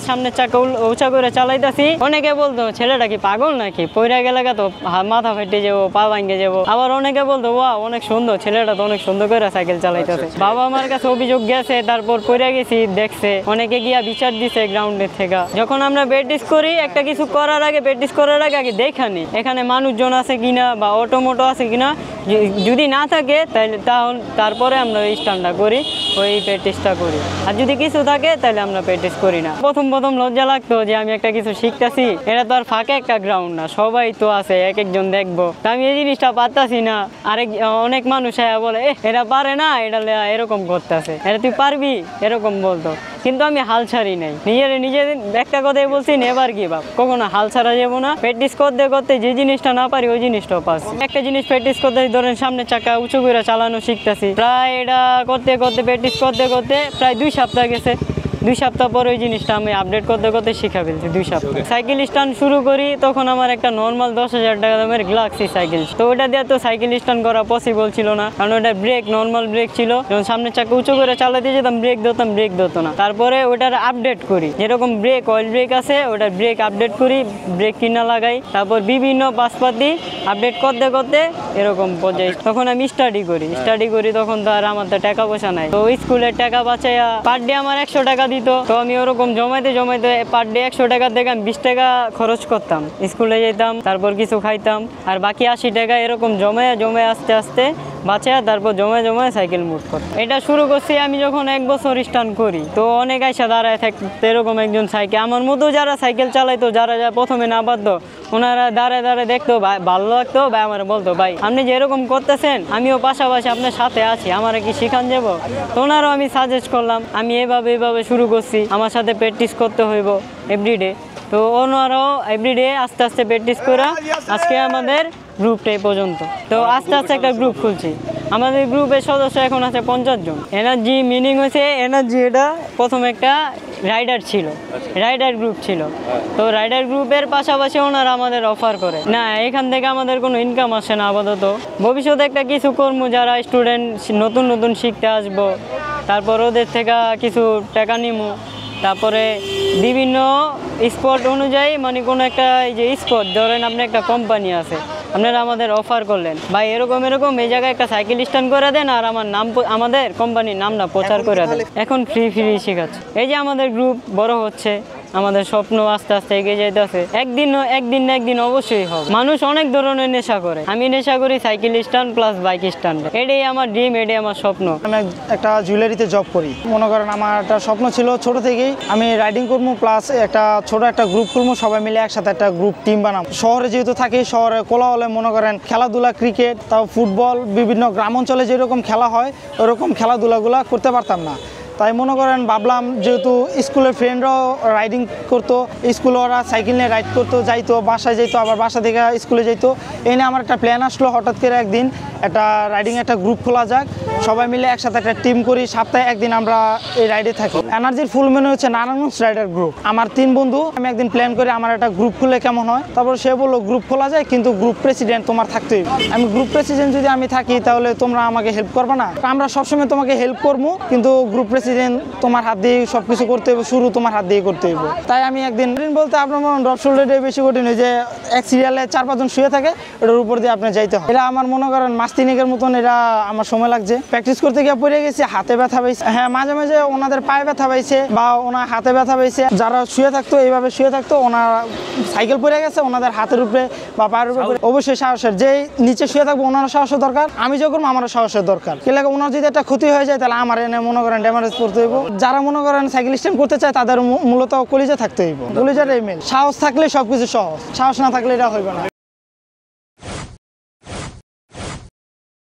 সামনের চাকা উঁচা করে চালাইতেছি, অনেকে বলতো ছেলেটা কি পাগল নাকি, পইরা গেলে তো মাথা ফেটে যাবো, পা ভাঙ্গে যাবো। আবার অনেকে বলতো ওয়া অনেক সুন্দর, ছেলেটা তো অনেক সুন্দর করে সাইকেল চালাইতেছে। বাবা আমার কাছে অভিযোগ গেছে, তারপর পইরা গেছি, দেখছে, অনেকে গিয়া বিচার দিছে গ্রাউন্ডের থেকে। যখন আমরা প্র্যাকটিস করি, একটা কিছু করার আগে প্র্যাকটিস করার আগে দেখানি এখানে মানুষজন আছে কিনা বা অটো মোটো আছে কিনা, যদি না থাকে তারপরে আমরা ওই স্টান্টটা করি, ওই প্র্যাকটিসটা করি। আর যদি কিছু থাকে তাহলে আমরা প্র্যাকটিস করি না। প্রথম লজ্জা লাগতো যে আমি একটা কিছু শিখতেছি, এটা তো আর ফাঁকা একটা গ্রাউন্ড না, সবাই তো আছে, এক একজন দেখবো, তা আমি এই জিনিসটা পারতাছি না। অনেক মানুষ বলে এটা পারে না, এটা এরকম করতেছে, এটা তুই পারবি এরকম বলতো, কিন্তু আমি হাল ছাড়ি নাই। নিজে একটা কথাই বলছি, নেভার গিভ আপ, কখনো হাল ছাড়া যাবো না। প্র্যাকটিস করতে করতে যে জিনিসটা না পারি ওই জিনিসটাও পাচ্ছি। একটা জিনিস প্র্যাকটিস করতে ধরেন সামনে চাকা উঁচু করে চালানো শিখতেছি, প্রায় এটা করতে করতে প্র্যাকটিস করতে করতে প্রায় 2 সপ্তাহ গেছে। 2 সপ্তাহ পরে ওই জিনিসটা আমি আপডেট করতে করতে শিখা ফেলছি। 2 সপ্তাহ সাইকেল স্ট্যান্ড শুরু করি, তখন আমার একটা নর্মাল 10,000 টাকা দামের গ্যালাক্সি সাইকেল, তো ওটা দিয়ে তো সাইকেল স্ট্যান্ড করা পসিবল ছিল না, কারণ ওটা ব্রেক নর্মাল ব্রেক ছিল। যখন সামনের চাকা উঁচু করে চালাতে যেতাম ব্রেক ধরতো না। তারপরে ওটার আপডেট করি, যেরকম ব্রেক অয়েল ব্রেক আছে ওটার ব্রেক আপডেট করি, ব্রেক কিনা লাগাই, তারপর বিভিন্ন পাশপাতি আপডেট করতে করতে এরকম পর্যায়ে তখন আমি স্টাডি করি। তখন তো আর আমার তো টাকা পয়সা নাই, তো স্কুলের টাকা বাঁচাইয়া পার ডে আমার 100 টাকা দিত, তো আমি ওরকম জমাইতে পার ডে 100 টাকা থেকে আমি 20 টাকা খরচ করতাম, স্কুলে যেতাম, তারপর কিছু খাইতাম, আর বাকি 80 টাকা এরকম জমায় আস্তে আস্তে বাঁচায়, তারপর জমায় সাইকেল মুভ করতাম। এটা শুরু করছি আমি যখন 1 বছর স্টান্ট করি, তো অনেক আইসা দাঁড়ায় থাকতো এরকম একজন সাইকেল, আমার মতো যারা সাইকেল চালাইতো, যারা প্রথমে না পারতো, ওনারা দাঁড়ায় দেখতো, ভালো লাগতো, ভাই আমার বলতো ভাই আপনি যে এরকম করতেছেন আমিও পাশাপাশি আপনার সাথে আছি, আমার কি শিখান যাবো, তো ওনারাও আমি সাজেস্ট করলাম। আমি এইভাবে শুরু করছি, আমার সাথে প্র্যাকটিস করতে হইব এভরিডে, তো ওনারাও এভরিডে আস্তে আস্তে প্র্যাকটিস করা আজকে আমাদের গ্রুপটা এই পর্যন্ত। তো আস্তে আস্তে একটা গ্রুপ খুলছি, আমাদের গ্রুপের সদস্য এখন আছে 50 জন। এনার্জি মিনিং হয়েছে এনার্জি, এটা প্রথম একটা রাইডার গ্রুপ ছিল, তো রাইডার গ্রুপের পাশাপাশি ওনারা আমাদের অফার করে না, এখান থেকে আমাদের কোনো ইনকাম আসে না আপাতত। ভবিষ্যতে একটা কিছু কর্ম, যারা স্টুডেন্ট নতুন শিখতে আসবো, তারপর ওদের থেকে কিছু টাকা নিমু, তারপরে বিভিন্ন স্পট অনুযায়ী, মানে কোনো একটা এই যে স্পট ধরেন আপনি একটা কোম্পানি আছে, আপনারা আমাদের অফার করলেন ভাই এরকম এই জায়গায় একটা সাইকেল স্ট্যান্ড করে দেন, আর আমাদের কোম্পানির নামটা প্রচার করে দেন। এখন ফ্রি শেখাচ্ছে। এই যে আমাদের গ্রুপ বড় হচ্ছে, আমাদের স্বপ্ন আস্তে আস্তে এগিয়ে যাইতেছে, একদিন অবশ্যই হবে। মানুষ অনেক ধরনের নেশা করে, আমি নেশা করি cycle stand plus bike stand, এটাই আমার ড্রিম, এটাই আমার স্বপ্ন। আমি একটা জুয়েলারিতে জব করি, মনে করেন আমার একটা স্বপ্ন ছিল ছোট থেকেই আমি রাইডিং করবো, প্লাস ছোট একটা গ্রুপ করবো, সবাই মিলে একসাথে একটা গ্রুপ টিম বানাবো। শহরে যেহেতু থাকি, শহরে কোলাহলে মনে করেন খেলাধুলা, ক্রিকেট, তাও ফুটবল, বিভিন্ন গ্রাম অঞ্চলে যেরকম খেলা হয় ওরকম খেলাধুলাগুলো করতে পারতাম না, তাই মনে করেন ভাবলাম যেহেতু স্কুলের ফ্রেন্ডরাও রাইডিং করতো, স্কুলে ওরা সাইকেল নিয়ে রাইড করতো, যাইতো, বাসায় যাইতো, আবার বাসা থেকে স্কুলে যাইতো। এই নিয়ে আমার একটা প্ল্যান আসলো, হঠাৎ করে একদিন একটা রাইডিং একটা গ্রুপ খোলা যাক, সবাই মিলে একসাথে একটা টিম করি, সপ্তাহে একদিন আমরা এই রাইডে থাকি। এনার্জির ফুল মেনু হচ্ছে নারায়ণগঞ্জ রাইডার গ্রুপ। আমার 3 বন্ধু, আমি একদিন প্ল্যান করি আমার একটা গ্রুপ খুলে কেমন হয়, তারপর সে বললো গ্রুপ খোলা যায়, কিন্তু গ্রুপ প্রেসিডেন্ট তোমার থাকতেই। আমি গ্রুপ প্রেসিডেন্ট যদি আমি থাকি তাহলে তোমরা আমাকে হেল্প করবে না, আমরা সবসময় তোমাকে হেল্প করবো, কিন্তু গ্রুপ প্রেসিডেন্ট তোমার হাত দিয়ে সবকিছু করতে হবে, শুরু তোমার হাত দিয়ে করতে হবে। তাই আমি একদিন বলতে আপনার ড্রপ শোল্ডারে বেশি কঠিন, যে এক সিরিয়ালে 4-5 জন শুয়ে থাকে, ওটার উপর দিয়ে আপনি যাইতে হয়। এটা আমার মনে করেন মাস 3 মতন এটা আমার সময় লাগছে। প্র্যাকটিস করতে গিয়ে পড়ে গেছি, হাতে ব্যথা পাইছে, হ্যাঁ মাঝে মাঝে ওনাদের পায়ে ব্যথা পাইছে বা ওনার হাতে ব্যথা পাইছে। যারা শুয়ে থাকতো, এইভাবে শুয়ে থাকতো, ওনার সাইকেল পড়ে গেছে, ওনাদের হাতের উপরে বা পায়ের উপরে। অবশ্যই সাহসের, যে নিচে শুয়ে থাকবো ওনারও সাহসের দরকার, আমি যখন আমারও সাহসের দরকার। কি লাগে ওনার যদি একটা ক্ষতি হয়ে যায় তাহলে আমার এনে মনে করেন ড্যামেজ করতে হইব। যারা মনে করেন সাইকেল স্ট্যান্ড করতে চায় তাদের মূলত কলিজা থাকতে হইব, কলিজার ইমেল। সাহস থাকলে সবকিছু সহজ, সাহস না থাকলে এটা হইবে না।